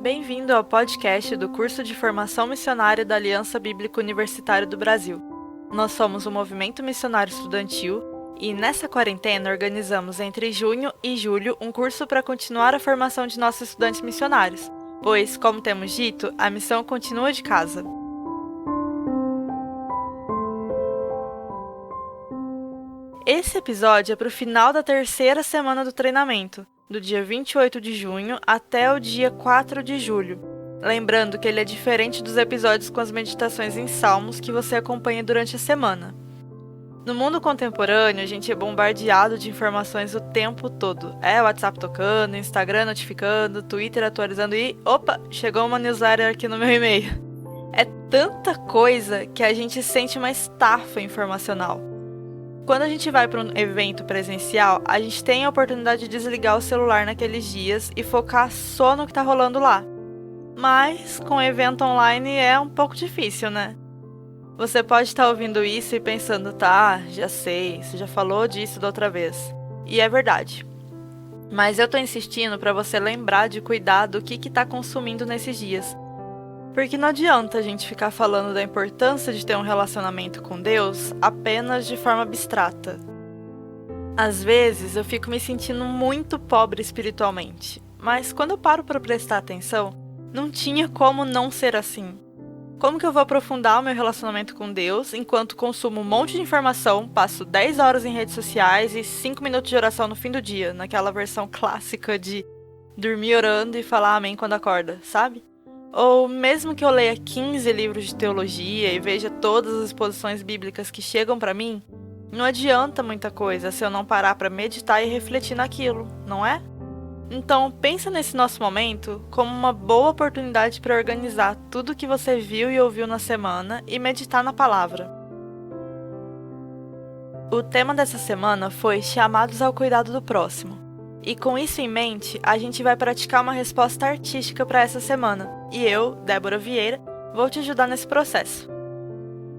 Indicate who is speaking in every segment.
Speaker 1: Bem-vindo ao podcast do Curso de Formação Missionária da Aliança Bíblica Universitária do Brasil. Nós somos um movimento missionário estudantil e, nessa quarentena, organizamos entre junho e julho um curso para continuar a formação de nossos estudantes missionários, pois, como temos dito, a missão continua de casa. Esse episódio é para o final da terceira semana do treinamento, do dia 28 de junho até o dia 4 de julho. Lembrando que ele é diferente dos episódios com as meditações em salmos que você acompanha durante a semana. No mundo contemporâneo, a gente é bombardeado de informações o tempo todo. É o WhatsApp tocando, Instagram notificando, Twitter atualizando e... Opa! Chegou uma newsletter aqui no meu e-mail. É tanta coisa que a gente sente uma estafa informacional. Quando a gente vai para um evento presencial, a gente tem a oportunidade de desligar o celular naqueles dias e focar só no que está rolando lá. Mas com o evento online é um pouco difícil, né? Você pode estar ouvindo isso e pensando, tá, já sei, você já falou disso da outra vez. E é verdade. Mas eu tô insistindo para você lembrar de cuidar do que está consumindo nesses dias. Porque não adianta a gente ficar falando da importância de ter um relacionamento com Deus apenas de forma abstrata. Às vezes eu fico me sentindo muito pobre espiritualmente, mas quando eu paro para prestar atenção, não tinha como não ser assim. Como que eu vou aprofundar o meu relacionamento com Deus enquanto consumo um monte de informação, passo 10 horas em redes sociais e 5 minutos de oração no fim do dia, naquela versão clássica de dormir orando e falar amém quando acorda, sabe? Ou mesmo que eu leia 15 livros de teologia e veja todas as exposições bíblicas que chegam para mim, não adianta muita coisa se eu não parar para meditar e refletir naquilo, não é? Então, pensa nesse nosso momento como uma boa oportunidade para organizar tudo o que você viu e ouviu na semana e meditar na palavra. O tema dessa semana foi Chamados ao Cuidado do Próximo. E com isso em mente, a gente vai praticar uma resposta artística para essa semana. E eu, Débora Vieira, vou te ajudar nesse processo.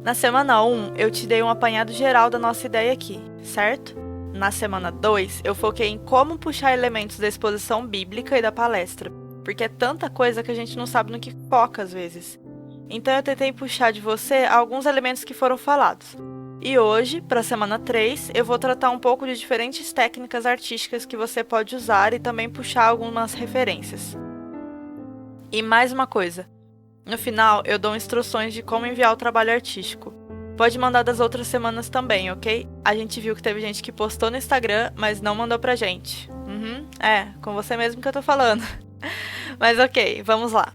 Speaker 1: Na semana 1, eu te dei um apanhado geral da nossa ideia aqui, certo? Na semana 2, eu foquei em como puxar elementos da exposição bíblica e da palestra, porque é tanta coisa que a gente não sabe no que foca às vezes. Então eu tentei puxar de você alguns elementos que foram falados. E hoje, para a semana 3, eu vou tratar um pouco de diferentes técnicas artísticas que você pode usar e também puxar algumas referências. E mais uma coisa, no final eu dou instruções de como enviar o trabalho artístico. Pode mandar das outras semanas também, ok? A gente viu que teve gente que postou no Instagram, mas não mandou pra gente. Com você mesmo que eu tô falando. Mas ok, vamos lá.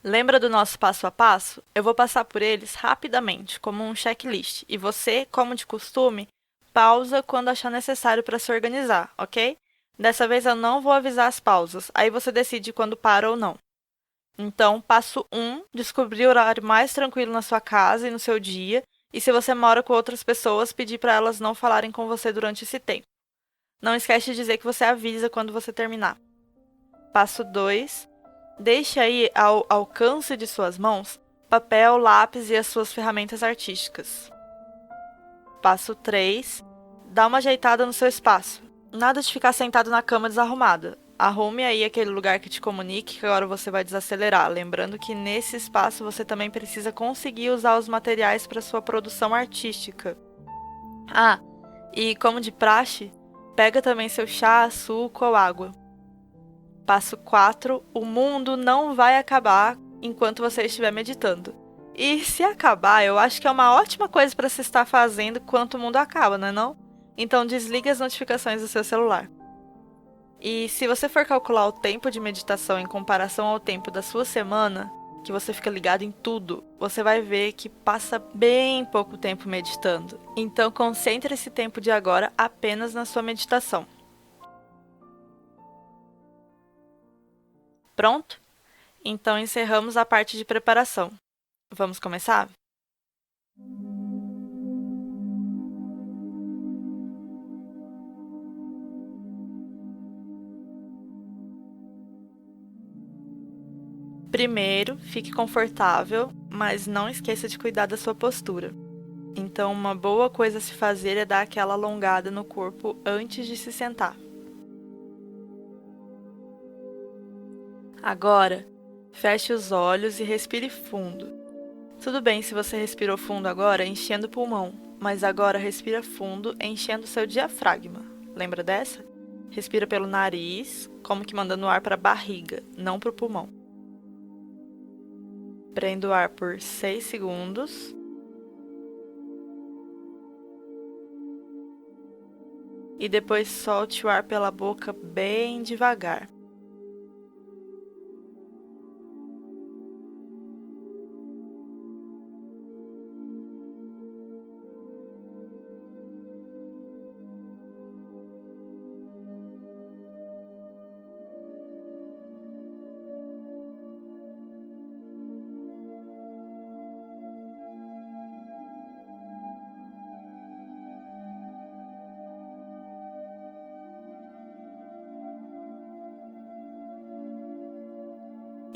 Speaker 1: Lembra do nosso passo a passo? Eu vou passar por eles rapidamente, como um checklist, e você, como de costume, pausa quando achar necessário para se organizar, ok? Dessa vez eu não vou avisar as pausas, aí você decide quando para ou não. Então, passo 1, descobrir o horário mais tranquilo na sua casa e no seu dia, e se você mora com outras pessoas, pedir para elas não falarem com você durante esse tempo. Não esquece de dizer que você avisa quando você terminar. Passo 2, deixe aí ao alcance de suas mãos papel, lápis e as suas ferramentas artísticas. Passo 3, dá uma ajeitada no seu espaço. Nada de ficar sentado na cama desarrumada. Arrume aí aquele lugar que te comunique que agora você vai desacelerar. Lembrando que nesse espaço você também precisa conseguir usar os materiais para sua produção artística. E como de praxe, pega também seu chá, suco ou água. Passo 4, o mundo não vai acabar enquanto você estiver meditando. E se acabar, eu acho que é uma ótima coisa para se estar fazendo enquanto o mundo acaba, não é não? Então desligue as notificações do seu celular. E se você for calcular o tempo de meditação em comparação ao tempo da sua semana, que você fica ligado em tudo, você vai ver que passa bem pouco tempo meditando. Então concentre esse tempo de agora apenas na sua meditação. Pronto? Então encerramos a parte de preparação. Vamos começar? Primeiro, fique confortável, mas não esqueça de cuidar da sua postura. Então, uma boa coisa a se fazer é dar aquela alongada no corpo antes de se sentar. Agora, feche os olhos e respire fundo. Tudo bem se você respirou fundo agora enchendo o pulmão, mas agora respira fundo enchendo seu diafragma. Lembra dessa? Respira pelo nariz, como que mandando ar para a barriga, não para o pulmão. Prenda o ar por 6 segundos. E depois solte o ar pela boca bem devagar.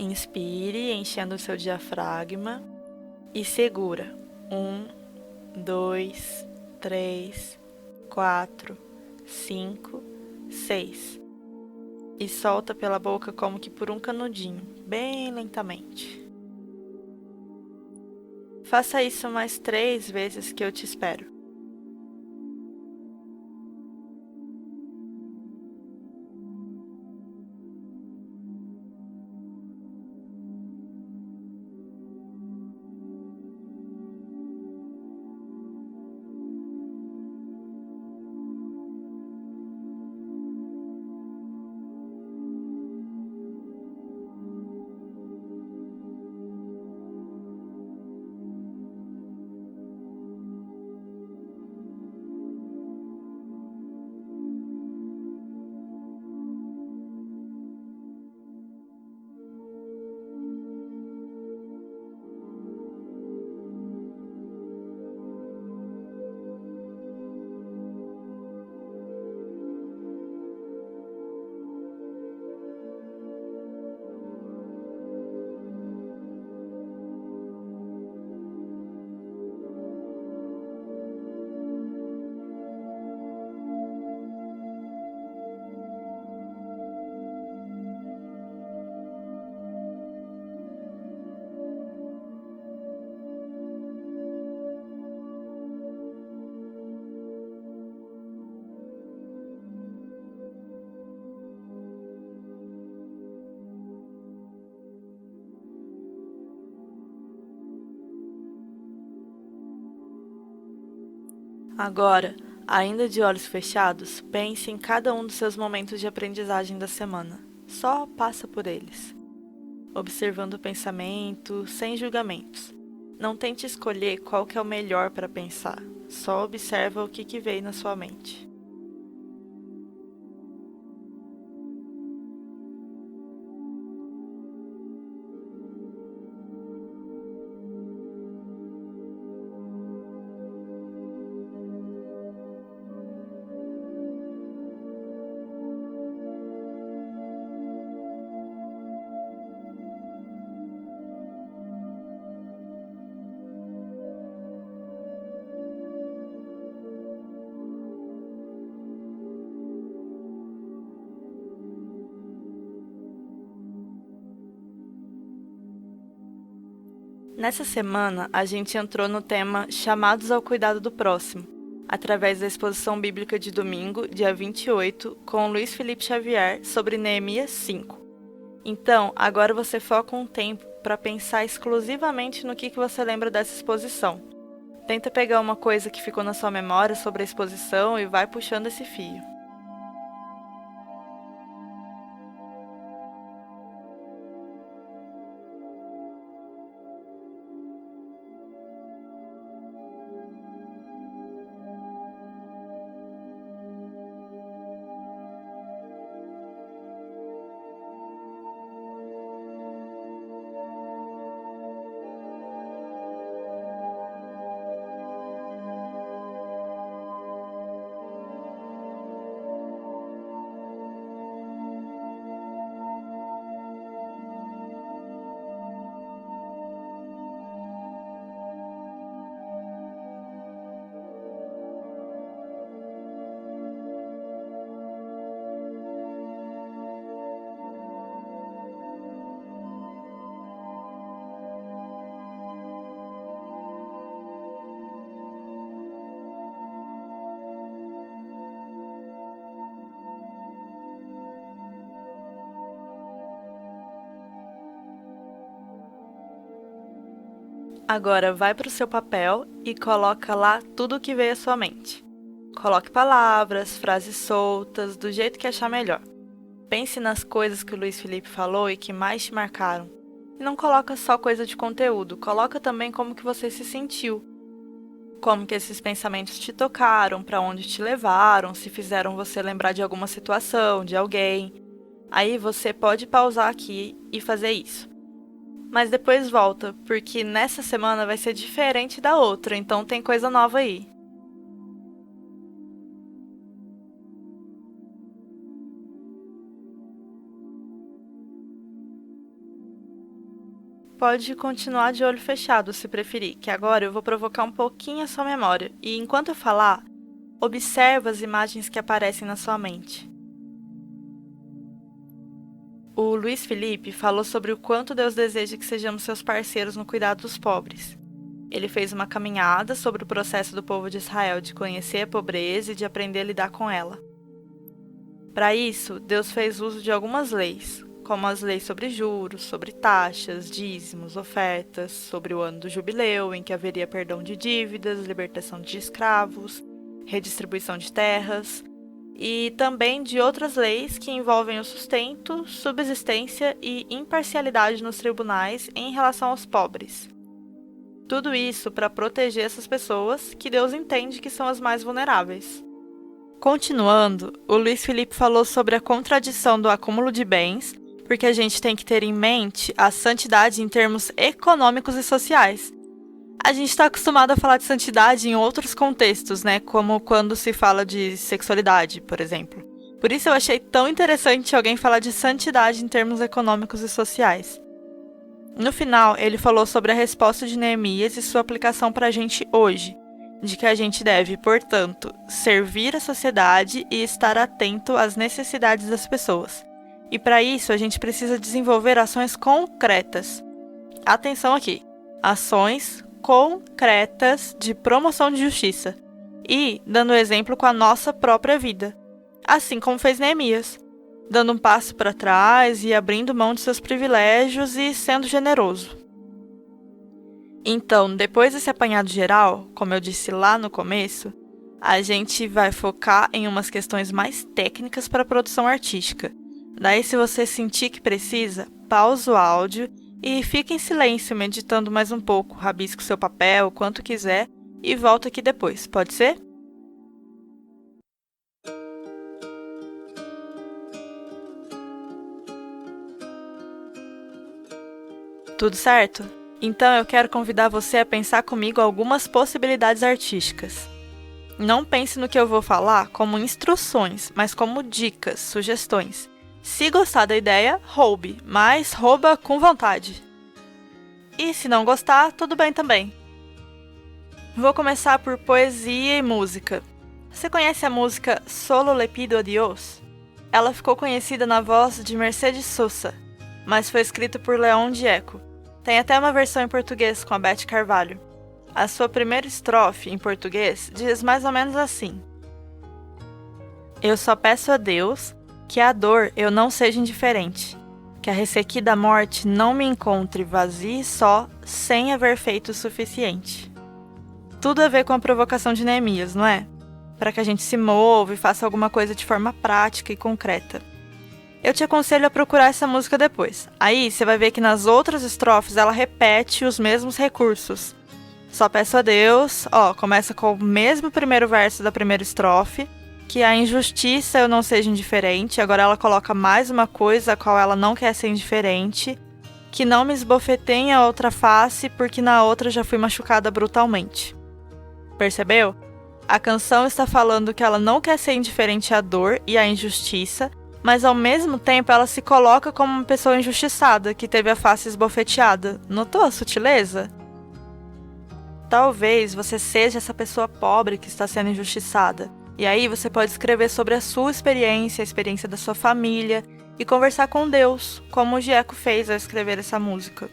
Speaker 1: Inspire, enchendo o seu diafragma e segura. 1, 2, 3, 4, 5, 6. E solta pela boca como que por um canudinho, bem lentamente. Faça isso mais 3 vezes que eu te espero. Agora, ainda de olhos fechados, pense em cada um dos seus momentos de aprendizagem da semana. Só passa por eles, observando o pensamento, sem julgamentos. Não tente escolher qual que é o melhor para pensar, só observa o que veio na sua mente. Nessa semana, a gente entrou no tema Chamados ao Cuidado do Próximo, através da exposição bíblica de domingo, dia 28, com Luiz Felipe Xavier, sobre Neemias 5. Então, agora você foca um tempo para pensar exclusivamente no que você lembra dessa exposição. Tenta pegar uma coisa que ficou na sua memória sobre a exposição e vai puxando esse fio. Agora vai para o seu papel e coloca lá tudo o que veio à sua mente. Coloque palavras, frases soltas, do jeito que achar melhor. Pense nas coisas que o Luiz Felipe falou e que mais te marcaram. E não coloca só coisa de conteúdo, coloca também como que você se sentiu. Como que esses pensamentos te tocaram, para onde te levaram, se fizeram você lembrar de alguma situação, de alguém. Aí você pode pausar aqui e fazer isso. Mas depois volta, porque nessa semana vai ser diferente da outra, então tem coisa nova aí. Pode continuar de olho fechado se preferir, que agora eu vou provocar um pouquinho a sua memória. E enquanto eu falar, observa as imagens que aparecem na sua mente. O Luiz Felipe falou sobre o quanto Deus deseja que sejamos seus parceiros no cuidado dos pobres. Ele fez uma caminhada sobre o processo do povo de Israel de conhecer a pobreza e de aprender a lidar com ela. Para isso, Deus fez uso de algumas leis, como as leis sobre juros, sobre taxas, dízimos, ofertas, sobre o ano do jubileu, em que haveria perdão de dívidas, libertação de escravos, redistribuição de terras, e também de outras leis que envolvem o sustento, subsistência e imparcialidade nos tribunais em relação aos pobres. Tudo isso para proteger essas pessoas que Deus entende que são as mais vulneráveis. Continuando, o Luiz Felipe falou sobre a contradição do acúmulo de bens, porque a gente tem que ter em mente a santidade em termos econômicos e sociais. A gente está acostumado a falar de santidade em outros contextos, né? Como quando se fala de sexualidade, por exemplo. Por isso eu achei tão interessante alguém falar de santidade em termos econômicos e sociais. No final, ele falou sobre a resposta de Neemias e sua aplicação para a gente hoje, de que a gente deve, portanto, servir a sociedade e estar atento às necessidades das pessoas. E para isso, a gente precisa desenvolver ações concretas. Atenção aqui! Ações concretas de promoção de justiça. E dando exemplo com a nossa própria vida. Assim como fez Neemias. Dando um passo para trás e abrindo mão de seus privilégios e sendo generoso. Então, depois desse apanhado geral, como eu disse lá no começo, a gente vai focar em umas questões mais técnicas para a produção artística. Daí, se você sentir que precisa, pausa o áudio e fica em silêncio meditando mais um pouco, rabisca o seu papel, quanto quiser, e volta aqui depois, pode ser? Tudo certo? Então eu quero convidar você a pensar comigo algumas possibilidades artísticas. Não pense no que eu vou falar como instruções, mas como dicas, sugestões. Se gostar da ideia, roube, mas rouba com vontade. E se não gostar, tudo bem também. Vou começar por poesia e música. Você conhece a música Solo le pido a Dios? Ela ficou conhecida na voz de Mercedes Sosa, mas foi escrita por León Gieco. Tem até uma versão em português com a Beth Carvalho. A sua primeira estrofe, em português, diz mais ou menos assim: Eu só peço a Deus que a dor eu não seja indiferente, que a ressequida morte não me encontre vazia e só, sem haver feito o suficiente. Tudo a ver com a provocação de Neemias, não é? Para que a gente se mova e faça alguma coisa de forma prática e concreta. Eu te aconselho a procurar essa música depois. Aí você vai ver que nas outras estrofes ela repete os mesmos recursos. Só peço a Deus, começa com o mesmo primeiro verso da primeira estrofe, que a injustiça eu não seja indiferente. Agora ela coloca mais uma coisa a qual ela não quer ser indiferente, que não me esbofeteiem a outra face, porque na outra já fui machucada brutalmente. Percebeu? A canção está falando que ela não quer ser indiferente à dor e à injustiça, mas ao mesmo tempo ela se coloca como uma pessoa injustiçada, que teve a face esbofeteada. Notou a sutileza? Talvez você seja essa pessoa pobre que está sendo injustiçada. E aí você pode escrever sobre a sua experiência, a experiência da sua família, e conversar com Deus, como o Gieco fez ao escrever essa música.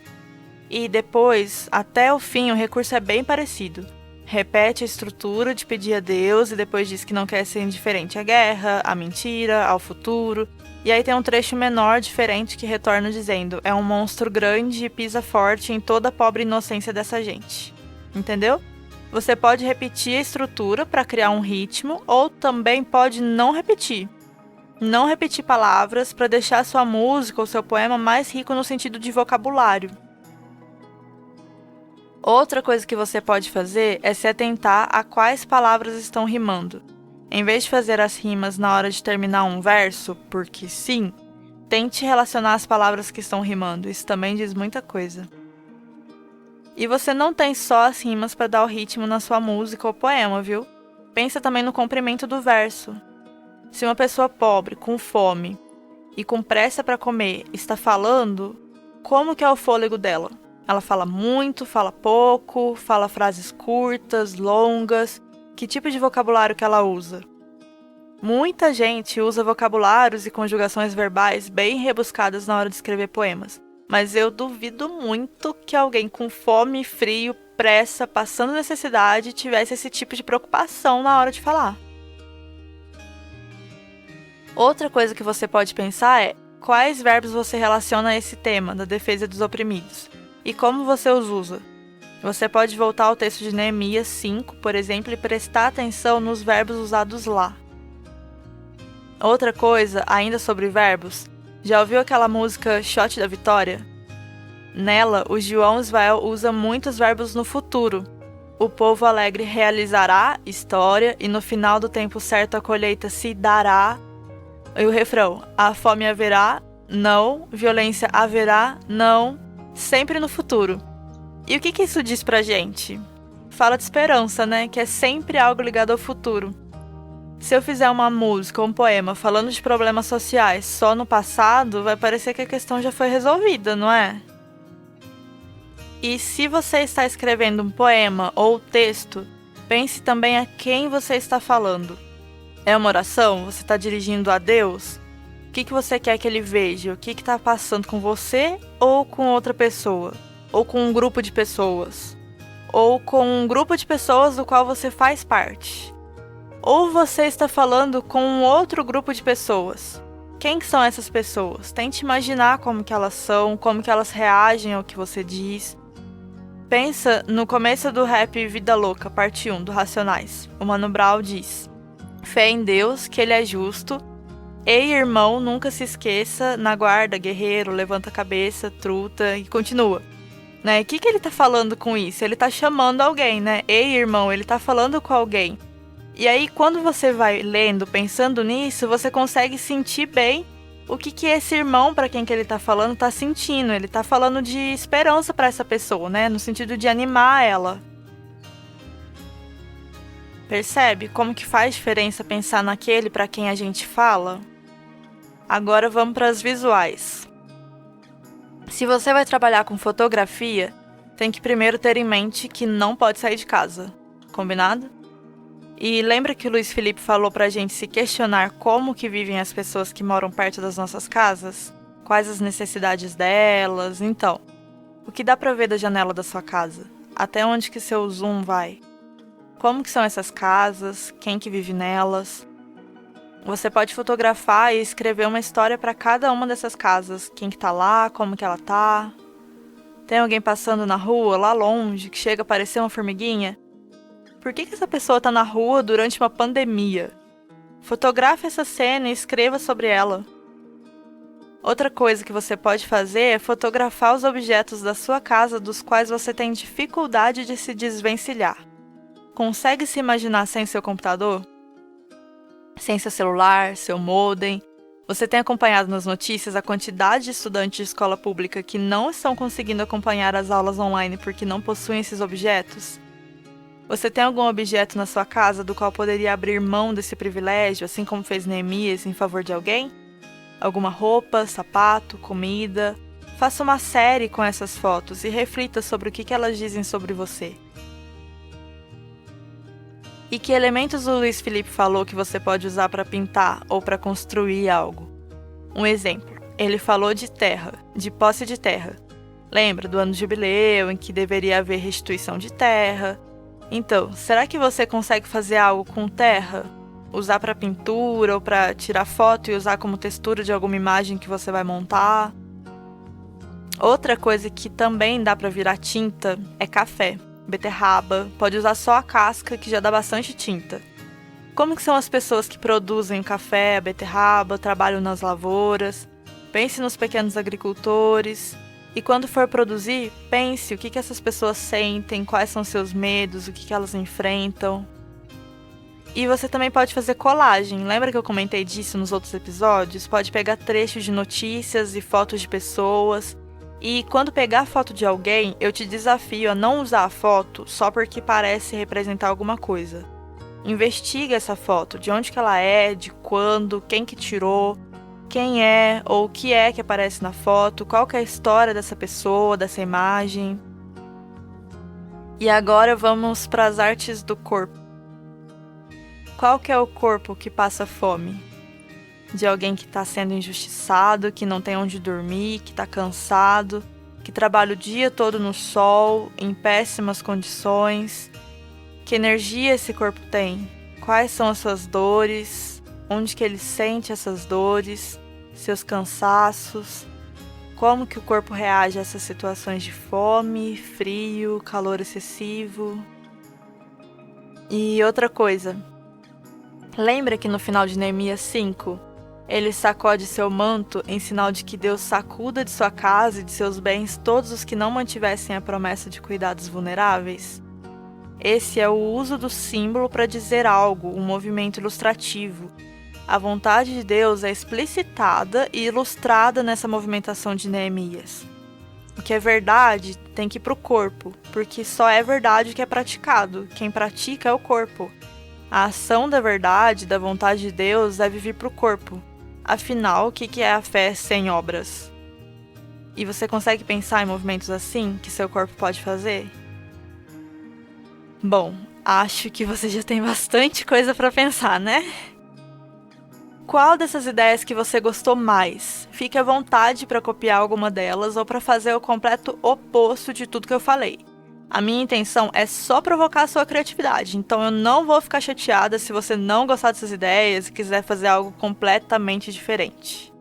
Speaker 1: E depois, até o fim, o recurso é bem parecido. repete a estrutura de pedir a Deus e depois diz que não quer ser indiferente à guerra, à mentira, ao futuro. E aí tem um trecho menor diferente que retorna dizendo: é um monstro grande e pisa forte em toda a pobre inocência dessa gente. Entendeu? Você pode repetir a estrutura para criar um ritmo, ou também pode não repetir. Não repetir palavras para deixar sua música ou seu poema mais rico no sentido de vocabulário. Outra coisa que você pode fazer é se atentar a quais palavras estão rimando. Em vez de fazer as rimas na hora de terminar um verso, porque sim, tente relacionar as palavras que estão rimando, isso também diz muita coisa. E você não tem só as rimas para dar o ritmo na sua música ou poema, viu? Pensa também no comprimento do verso. Se uma pessoa pobre, com fome e com pressa para comer está falando, como que é o fôlego dela? Ela fala muito, fala pouco, fala frases curtas, longas. Que tipo de vocabulário que ela usa? Muita gente usa vocabulários e conjugações verbais bem rebuscadas na hora de escrever poemas. Mas eu duvido muito que alguém com fome, frio, pressa, passando necessidade, tivesse esse tipo de preocupação na hora de falar. Outra coisa que você pode pensar é quais verbos você relaciona a esse tema da defesa dos oprimidos. E como você os usa? Você pode voltar ao texto de Neemias 5, por exemplo, e prestar atenção nos verbos usados lá. Outra coisa, ainda sobre verbos, já ouviu aquela música Shot da Vitória? Nela, o João Israel usa muitos verbos no futuro. O povo alegre realizará história e no final do tempo certo a colheita se dará. E o refrão, a fome haverá, não, violência haverá, não, sempre no futuro. E o que isso diz pra gente? Fala de esperança, né? Que é sempre algo ligado ao futuro. Se eu fizer uma música ou um poema falando de problemas sociais só no passado, vai parecer que a questão já foi resolvida, não é? E se você está escrevendo um poema ou texto, pense também a quem você está falando. É uma oração? Você está dirigindo a Deus? O que você quer que ele veja? O que está passando com você ou com outra pessoa? Ou com um grupo de pessoas? Ou com um grupo de pessoas do qual você faz parte? Ou você está falando com um outro grupo de pessoas? Quem que são essas pessoas? Tente imaginar como que elas são, como que elas reagem ao que você diz. Pensa no começo do rap Vida Louca, parte 1, do Racionais. O Mano Brown diz: fé em Deus, que ele é justo. Ei, irmão, nunca se esqueça, na guarda, guerreiro, levanta a cabeça, truta, e continua. Né? O que ele tá falando com isso? Ele tá chamando alguém, né? Ei, irmão, ele tá falando com alguém. E aí, quando você vai lendo, pensando nisso, você consegue sentir bem o que esse irmão, para quem que ele tá falando, tá sentindo. Ele tá falando de esperança para essa pessoa, né? No sentido de animar ela. Percebe como que faz diferença pensar naquele para quem a gente fala? Agora vamos para as visuais. Se você vai trabalhar com fotografia, tem que primeiro ter em mente que não pode sair de casa. Combinado? E lembra que o Luiz Felipe falou pra gente se questionar como que vivem as pessoas que moram perto das nossas casas? Quais as necessidades delas? Então, o que dá pra ver da janela da sua casa? Até onde que seu zoom vai? Como que são essas casas? Quem que vive nelas? Você pode fotografar e escrever uma história para cada uma dessas casas. Quem que tá lá, como que ela tá. Tem alguém passando na rua, lá longe, que chega a parecer uma formiguinha? Por que essa pessoa tá na rua durante uma pandemia? Fotografe essa cena e escreva sobre ela. Outra coisa que você pode fazer é fotografar os objetos da sua casa dos quais você tem dificuldade de se desvencilhar. Consegue se imaginar sem seu computador? Sem seu celular, seu modem? Você tem acompanhado nas notícias a quantidade de estudantes de escola pública que não estão conseguindo acompanhar as aulas online porque não possuem esses objetos? Você tem algum objeto na sua casa do qual poderia abrir mão desse privilégio, assim como fez Neemias em favor de alguém? Alguma roupa, sapato, comida? Faça uma série com essas fotos e reflita sobre o que elas dizem sobre você. E que elementos o Luiz Felipe falou que você pode usar para pintar ou para construir algo? Um exemplo, ele falou de terra, de posse de terra. Lembra do ano de jubileu, em que deveria haver restituição de terra? Então, será que você consegue fazer algo com terra? Usar para pintura ou para tirar foto e usar como textura de alguma imagem que você vai montar? Outra coisa que também dá para virar tinta é café, beterraba, pode usar só a casca que já dá bastante tinta. Como que são as pessoas que produzem o café, a beterraba, trabalham nas lavouras? Pense nos pequenos agricultores. E quando for produzir, pense o que essas pessoas sentem, quais são seus medos, o que elas enfrentam. E você também pode fazer colagem. Lembra que eu comentei disso nos outros episódios? Pode pegar trechos de notícias e fotos de pessoas. E quando pegar a foto de alguém, eu te desafio a não usar a foto só porque parece representar alguma coisa. Investiga essa foto, de onde que ela é, de quando, quem que tirou, quem é ou o que é que aparece na foto, qual que é a história dessa pessoa, dessa imagem. E agora vamos para as artes do corpo. Qual que é o corpo que passa fome? De alguém que está sendo injustiçado, que não tem onde dormir, que está cansado, que trabalha o dia todo no sol, em péssimas condições. Que energia esse corpo tem? Quais são as suas dores? Onde que ele sente essas dores? Seus cansaços? Como que o corpo reage a essas situações de fome, frio, calor excessivo? E outra coisa, lembra que no final de Neemias 5, ele sacode seu manto em sinal de que Deus sacuda de sua casa e de seus bens todos os que não mantivessem a promessa de cuidar dos vulneráveis? Esse é o uso do símbolo para dizer algo, um movimento ilustrativo. A vontade de Deus é explicitada e ilustrada nessa movimentação de Neemias. O que é verdade tem que ir para o corpo, porque só é verdade o que é praticado. Quem pratica é o corpo. A ação da verdade, da vontade de Deus, deve vir para o corpo. Afinal, o que é a fé sem obras? E você consegue pensar em movimentos assim que seu corpo pode fazer? Bom, acho que você já tem bastante coisa para pensar, né? Qual dessas ideias que você gostou mais? Fique à vontade para copiar alguma delas ou para fazer o completo oposto de tudo que eu falei. A minha intenção é só provocar a sua criatividade, então eu não vou ficar chateada se você não gostar dessas ideias e quiser fazer algo completamente diferente.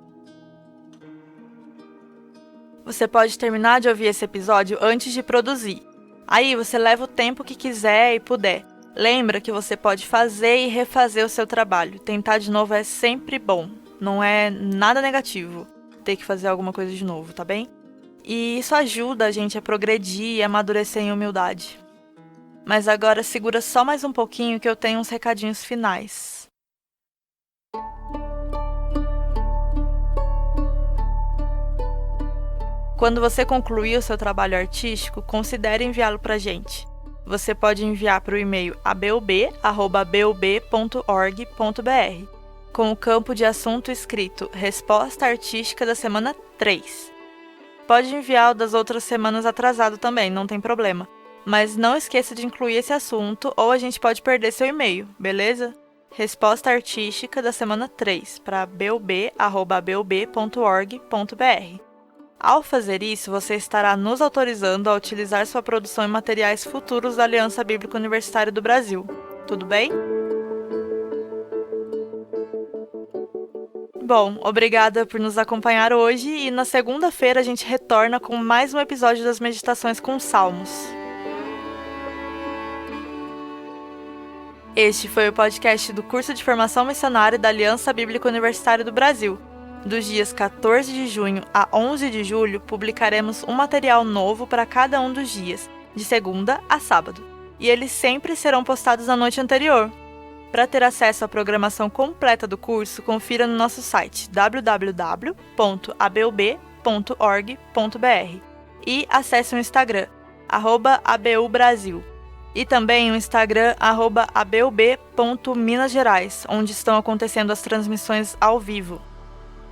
Speaker 1: Você pode terminar de ouvir esse episódio antes de produzir. Aí você leva o tempo que quiser e puder. Lembra que você pode fazer e refazer o seu trabalho. Tentar de novo é sempre bom. Não é nada negativo ter que fazer alguma coisa de novo, tá bem? E isso ajuda a gente a progredir e amadurecer em humildade. Mas agora segura só mais um pouquinho que eu tenho uns recadinhos finais. Quando você concluir o seu trabalho artístico, considere enviá-lo pra gente. Você pode enviar para o e-mail abub@bub.org.br, com o campo de assunto escrito Resposta Artística da Semana 3. Pode enviar o das outras semanas atrasado também, não tem problema. Mas não esqueça de incluir esse assunto ou a gente pode perder seu e-mail, beleza? Resposta Artística da Semana 3 para bub@bub.org.br. Ao fazer isso, você estará nos autorizando a utilizar sua produção em materiais futuros da Aliança Bíblica Universitária do Brasil. Tudo bem? Bom, obrigada por nos acompanhar hoje e na segunda-feira a gente retorna com mais um episódio das Meditações com Salmos. Este foi o podcast do Curso de Formação Missionária da Aliança Bíblica Universitária do Brasil. Dos dias 14 de junho a 11 de julho, publicaremos um material novo para cada um dos dias, de segunda a sábado. E eles sempre serão postados na noite anterior. Para ter acesso à programação completa do curso, confira no nosso site www.abub.org.br e acesse o Instagram, @abubrasil, e também o Instagram, @abub.minasgerais, onde estão acontecendo as transmissões ao vivo.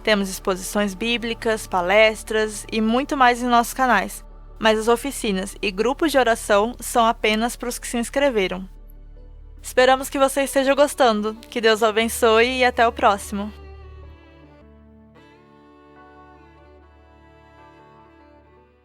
Speaker 1: Temos exposições bíblicas, palestras e muito mais em nossos canais, mas as oficinas e grupos de oração são apenas para os que se inscreveram. Esperamos que você esteja gostando. Que Deus o abençoe e até o próximo.